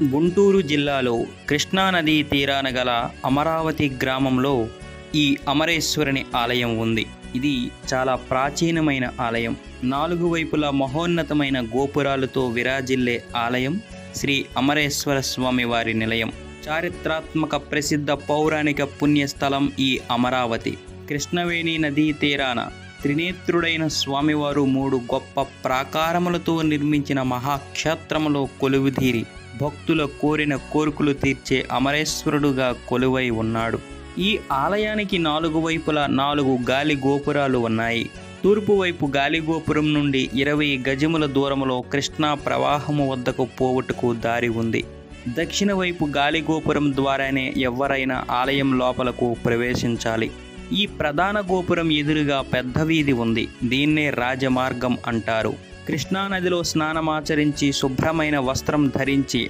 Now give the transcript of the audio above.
గుంటూరు జిల్లాలో కృష్ణానదీ తీరాన గల అమరావతి గ్రామంలో ఈ అమరేశ్వరుని ఆలయం ఉంది. ఇది చాలా ప్రాచీనమైన ఆలయం. 4 వైపులా మహోన్నతమైన గోపురాలతో విరాజిల్లే ఆలయం శ్రీ అమరేశ్వర స్వామి వారి నిలయం. చారిత్రాత్మక ప్రసిద్ధ పౌరాణిక పుణ్యస్థలం ఈ అమరావతి. కృష్ణవేణి నదీ తీరాన త్రినేత్రుడైన స్వామివారు 3 గొప్ప ప్రాకారములతో నిర్మించిన మహాక్షేత్రములో కొలువుదీరి భక్తుల కోరిన కోరికలు తీర్చే అమరేశ్వరుడుగా కొలువై ఉన్నాడు. ఈ ఆలయానికి 4 వైపులా 4 గాలి గోపురాలు ఉన్నాయి. తూర్పు వైపు గాలి గోపురం నుండి 20 గజముల దూరములో కృష్ణా ప్రవాహము వద్దకు పోవుటకు దారి ఉంది. దక్షిణ వైపు గాలి గోపురం ద్వారానే ఎవరైనా ఆలయం లోపలకు ప్రవేశించాలి. ఈ ప్రధాన గోపురం ఎదురుగా పెద్ద వీధి ఉంది. దీన్నే రాజమార్గం అంటారు. కృష్ణానదిలో స్నానమాచరించి శుభ్రమైన వస్త్రం ధరించి